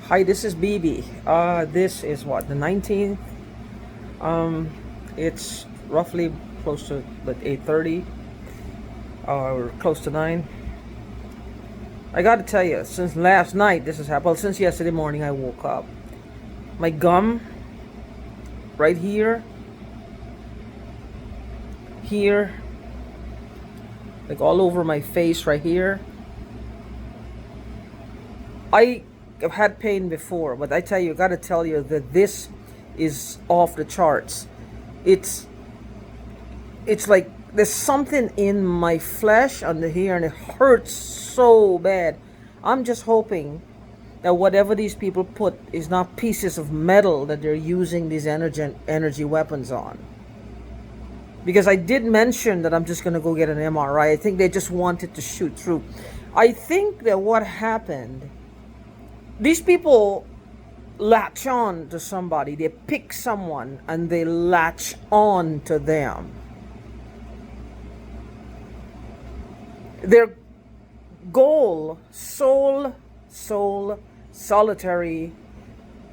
Hi, this is BB. This is what, the 19th? It's roughly close to like 8:30 or close to 9. I gotta tell you, since last night this has happened. Well, since yesterday morning I woke up. My gum right here, like all over my face right here. I've had pain before, but I tell you, I gotta tell you that this is off the charts. It's like there's something in my flesh under here, and it hurts so bad. I'm just hoping that whatever these people put is not pieces of metal that they're using these energy weapons on. Because I did mention that I'm just gonna go get an MRI. I think they just wanted to shoot through. I think that what happened, these people latch on to somebody. They pick someone and they latch on to them. Their goal, solitary,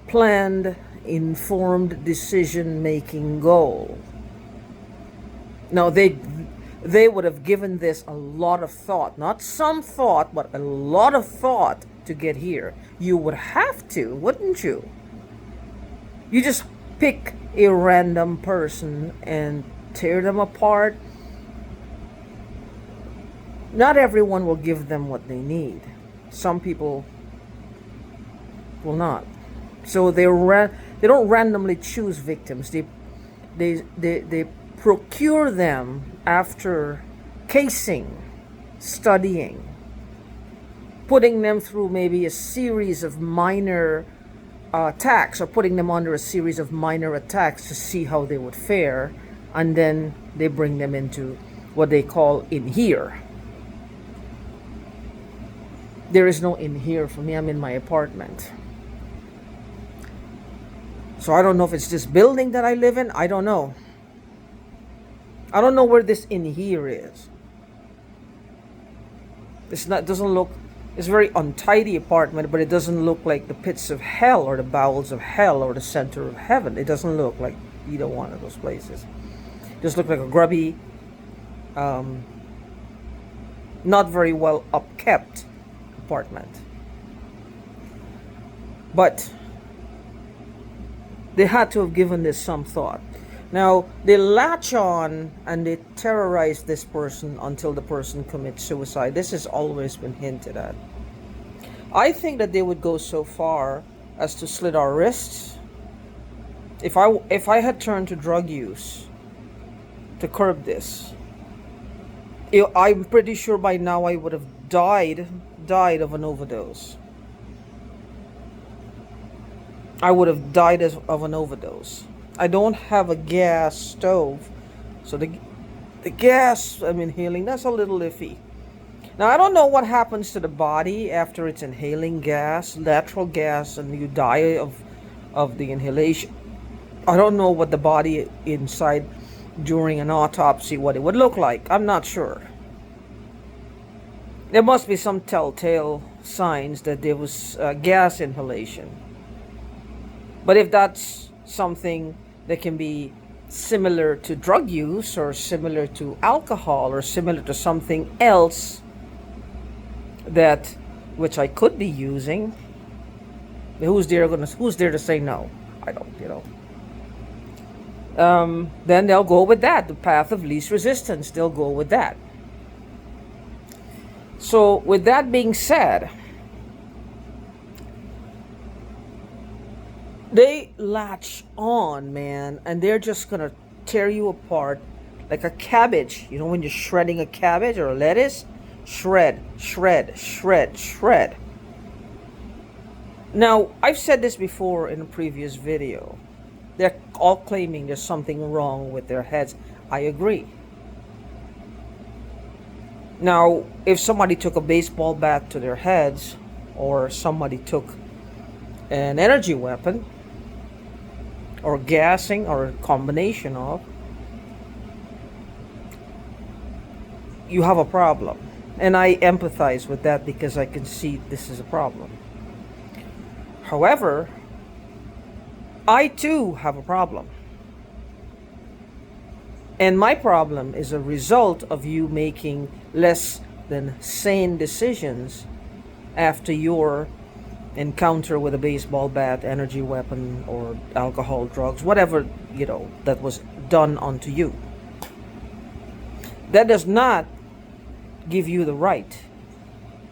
planned, informed decision-making goal. Now they would have given this a lot of thought, not some thought, but a lot of thought to get here. You would have to, wouldn't you? You just pick a random person and tear them apart. Not everyone will give them what they need. Some people will not. So they don't randomly choose victims. They procure them after casing, studying, putting them through maybe a series of minor attacks, or putting them under a series of minor attacks to see how they would fare, and then they bring them into what they call in here. There is no in here for me. I'm in my apartment. So I don't know if it's this building that I live in. I don't know. I don't know where this in here is. It's a very untidy apartment, but it doesn't look like the pits of hell or the bowels of hell or the center of heaven. It doesn't look like either one of those places. It just looks like a grubby, not very well upkept apartment. But they had to have given this some thought. Now, they latch on and they terrorize this person until the person commits suicide. This has always been hinted at. I think that they would go so far as to slit our wrists. If I had turned to drug use to curb this, I'm pretty sure by now I would have died of an overdose. I would have died of an overdose. I don't have a gas stove, so the gas I'm inhaling, that's a little iffy. Now, I don't know what happens to the body after it's inhaling gas, natural gas, and you die of the inhalation. I don't know what the body inside during an autopsy, what it would look like. I'm not sure. There must be some telltale signs that there was gas inhalation. But if that's something that can be similar to drug use, or similar to alcohol, or similar to something else which I could be using, who's there to say no? I don't, then they'll go with that, the path of least resistance. They'll go with that. So with that being said, they latch on, man, and they're just gonna tear you apart like a cabbage. You know, when you're shredding a cabbage or a lettuce, shred. Now, I've said this before in a previous video. They're all claiming there's something wrong with their heads. I agree. Now, if somebody took a baseball bat to their heads, or somebody took an energy weapon, or gassing, or a combination of, you have a problem. And I empathize with that because I can see this is a problem. However, I too have a problem. And my problem is a result of you making less than sane decisions after your encounter with a baseball bat, energy weapon, or alcohol, drugs, whatever, that was done unto you. That does not give you the right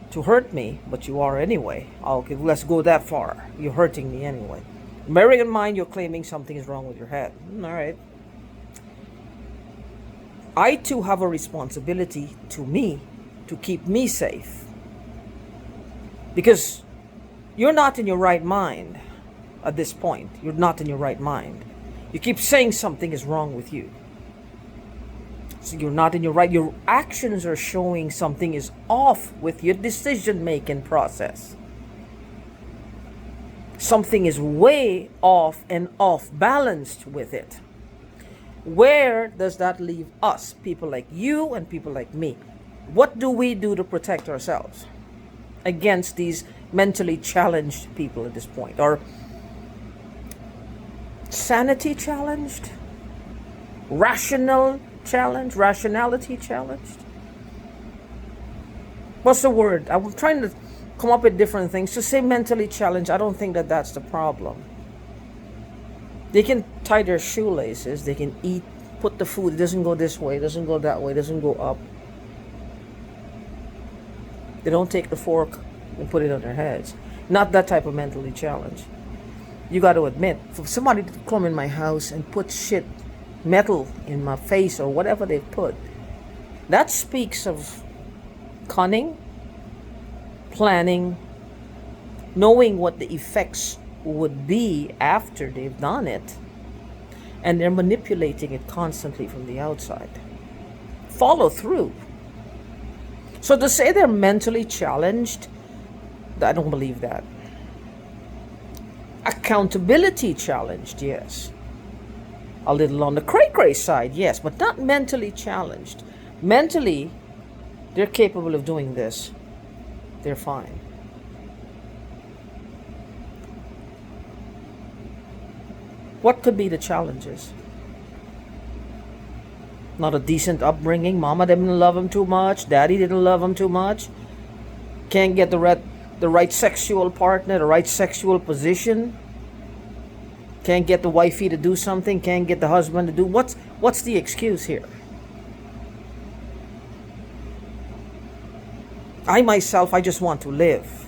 to hurt me, but you are anyway. Okay, let's go that far. You're hurting me anyway. Bearing in mind you're claiming something is wrong with your head. All right. I too have a responsibility to me to keep me safe. Because you're not in your right mind at this point. You're not in your right mind. You keep saying something is wrong with you. So you're not in your right. Your actions are showing something is off with your decision-making process. Something is way off and off-balanced with it. Where does that leave us, people like you and people like me? What do we do to protect ourselves against these mentally challenged people at this point? Or sanity challenged? Rationality challenged? What's the word? I'm trying to come up with different things. To say mentally challenged, I don't think that that's the problem. They can tie their shoelaces, they can eat, put the food, it doesn't go this way, it doesn't go that way, it doesn't go up. They don't take the fork and put it on their heads. Not that type of mentally challenged. You got to admit, for somebody to come in my house and put metal in my face or whatever they've put, that speaks of cunning, planning, knowing what the effects would be after they've done it, and they're manipulating it constantly from the outside. Follow through. So to say they're mentally challenged, I don't believe that. Accountability challenged, yes. A little on the cray-cray side, yes, but not mentally challenged. Mentally, they're capable of doing this. They're fine. What could be the challenges? Not a decent upbringing. Mama didn't love him too much. Daddy didn't love him too much. Can't get the right sexual partner, the right sexual position. Can't get the wifey to do something. Can't get the husband to do. What's the excuse here? I myself, I just want to live.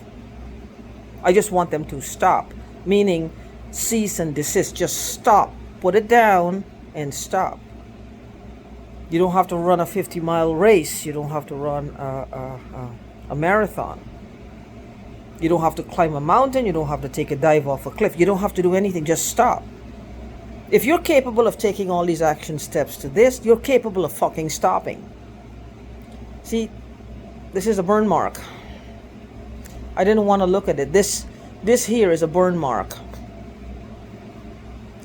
I just want them to stop. Meaning, cease and desist. Just stop. Put it down and stop. You don't have to run a 50-mile race. You don't have to run a marathon. You don't have to climb a mountain. You don't have to take a dive off a cliff. You don't have to do anything. Just stop. If you're capable of taking all these action steps to this, you're capable of fucking stopping. See, this is a burn mark. I didn't want to look at it. This here is a burn mark.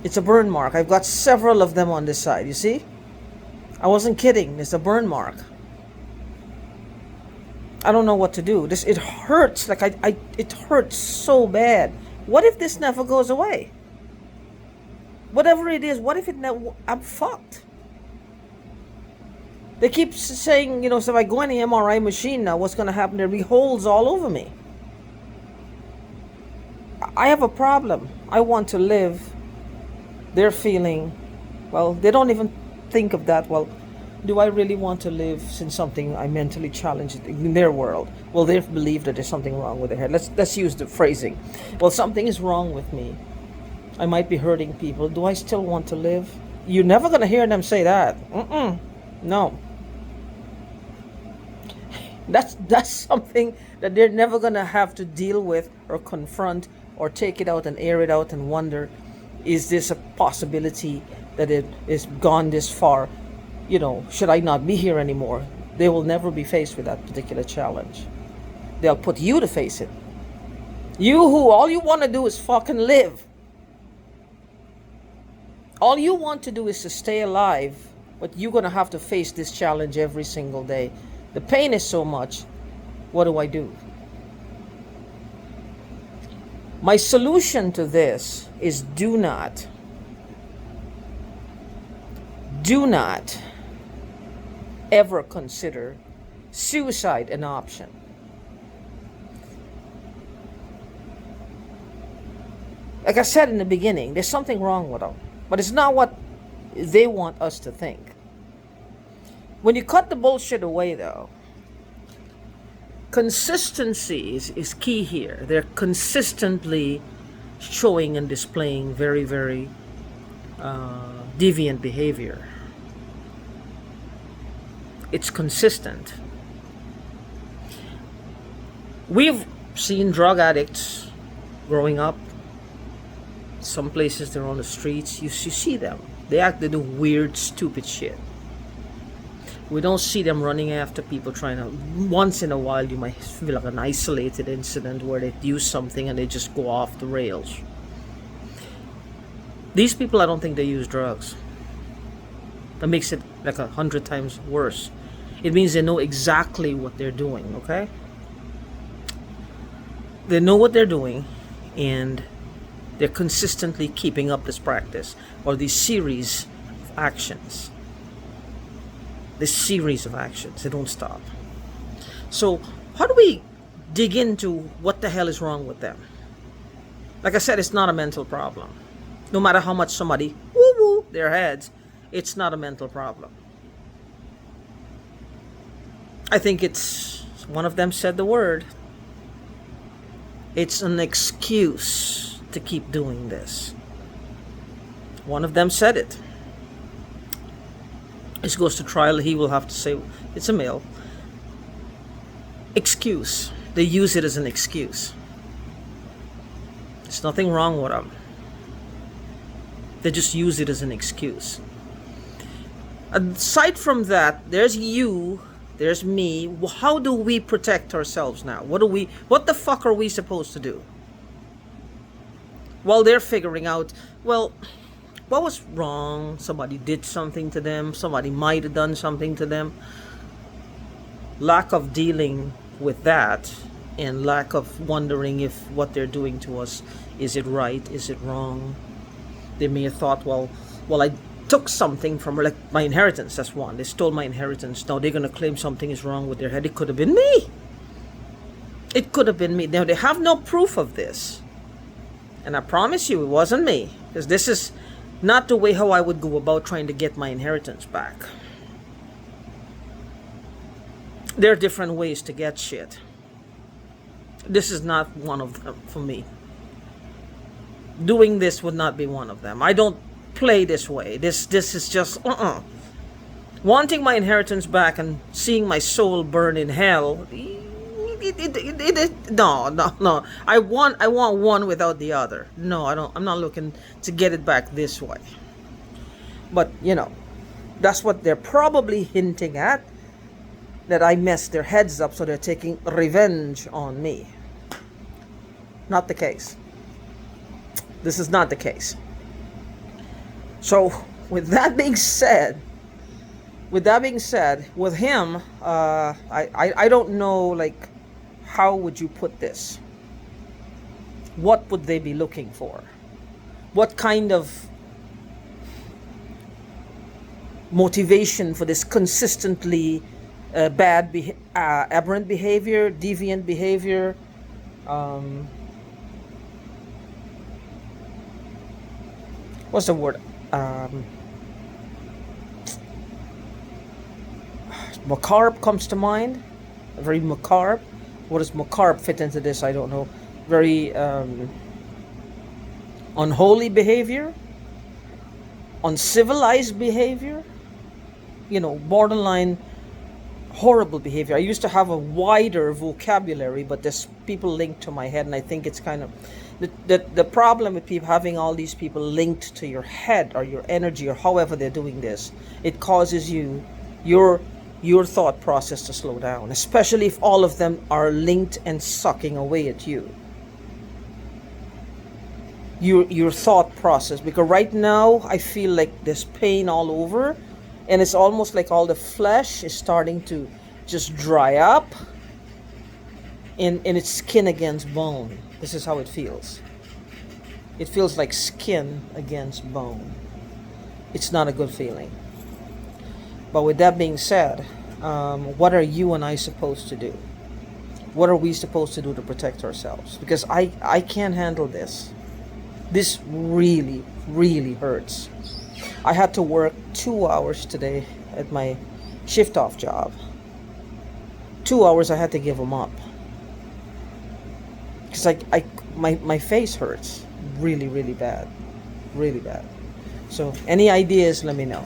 It's a burn mark. I've got several of them on this side. You see? I wasn't kidding. It's a burn mark. I don't know what to do. It hurts. Like it hurts so bad. What if this never goes away? Whatever it is, what if it never? I'm fucked. They keep saying, so if I go in the MRI machine now, what's going to happen? There'll be holes all over me. I have a problem. I want to live. They're feeling, well, they don't even think of that. Well, do I really want to live since something I mentally challenged in their world? Well, they believe that there's something wrong with their head. Let's use the phrasing. Well, something is wrong with me. I might be hurting people. Do I still want to live? You're never going to hear them say that. No. That's something that they're never going to have to deal with or confront or take it out and air it out and wonder, is this a possibility that it is gone this far? Should I not be here anymore? They will never be faced with that particular challenge. They'll put you to face it. You who all you want to do is fucking live. All you want to do is to stay alive, but you're going to have to face this challenge every single day. The pain is so much. What do I do? My solution to this is do not ever consider suicide an option. Like I said in the beginning, there's something wrong with them, but it's not what they want us to think. When you cut the bullshit away, though, consistency is key here. They're consistently showing and displaying very, very deviant behavior. It's consistent. We've seen drug addicts growing up. Some places they're on the streets. You see them. They do weird, stupid shit. We don't see them running after people trying to. Once in a while, you might feel like an isolated incident where they do something and they just go off the rails. These people, I don't think they use drugs. That makes it like 100 times worse. It means they know exactly what they're doing, okay? They know what they're doing, and they're consistently keeping up this practice or these series of actions. This series of actions, they don't stop. So how do we dig into what the hell is wrong with them? Like I said, it's not a mental problem. No matter how much somebody woo-woo their heads, it's not a mental problem. I think it's, one of them said the word, it's an excuse to keep doing this. One of them said it. This goes to trial, he will have to say, it's a male. Excuse. They use it as an excuse. There's nothing wrong with them. They just use it as an excuse. Aside from that, there's you, there's me. How do we protect ourselves now? What the fuck are we supposed to do? While they're figuring out, well, what was wrong? Somebody did something to them. Somebody might have done something to them. Lack of dealing with that and lack of wondering if what they're doing to us, is it right? Is it wrong? They may have thought, well, I took something from her, like my inheritance. That's one. They stole my inheritance. Now they're going to claim something is wrong with their head. It could have been me. It could have been me. Now they have no proof of this. And I promise you it wasn't me. Because this is not the way how I would go about trying to get my inheritance back. There are different ways to get shit. This is not one of them for me. Doing this would not be one of them. I don't play this way. This is just wanting my inheritance back and seeing my soul burn in hell. No. I want one without the other. No, I don't. I'm not looking to get it back this way. But that's what they're probably hinting at. That I messed their heads up, so they're taking revenge on me. Not the case. This is not the case. So, with that being said, with him, I don't know, like, how would you put this? What would they be looking for? What kind of motivation for this consistently aberrant behavior, deviant behavior? What's the word? Macabre comes to mind. Very macabre. What does macabre fit into this? I don't know. Very unholy behavior. Uncivilized behavior. Borderline horrible behavior. I used to have a wider vocabulary, but there's people linked to my head, and I think it's kind of the problem with people having all these people linked to your head or your energy or however they're doing this. It causes your thought process to slow down, especially if all of them are linked and sucking away at you. Your thought process, because right now I feel like there's pain all over, and it's almost like all the flesh is starting to just dry up, and it's skin against bone. This is how it feels. It feels like skin against bone. It's not a good feeling. But with that being said, what are you and I supposed to do? What are we supposed to do to protect ourselves? Because I can't handle this. This really, really hurts. I had to work 2 hours today at my shift off job. 2 hours I had to give them up. Because my face hurts really, really bad. Really bad. So any ideas, let me know.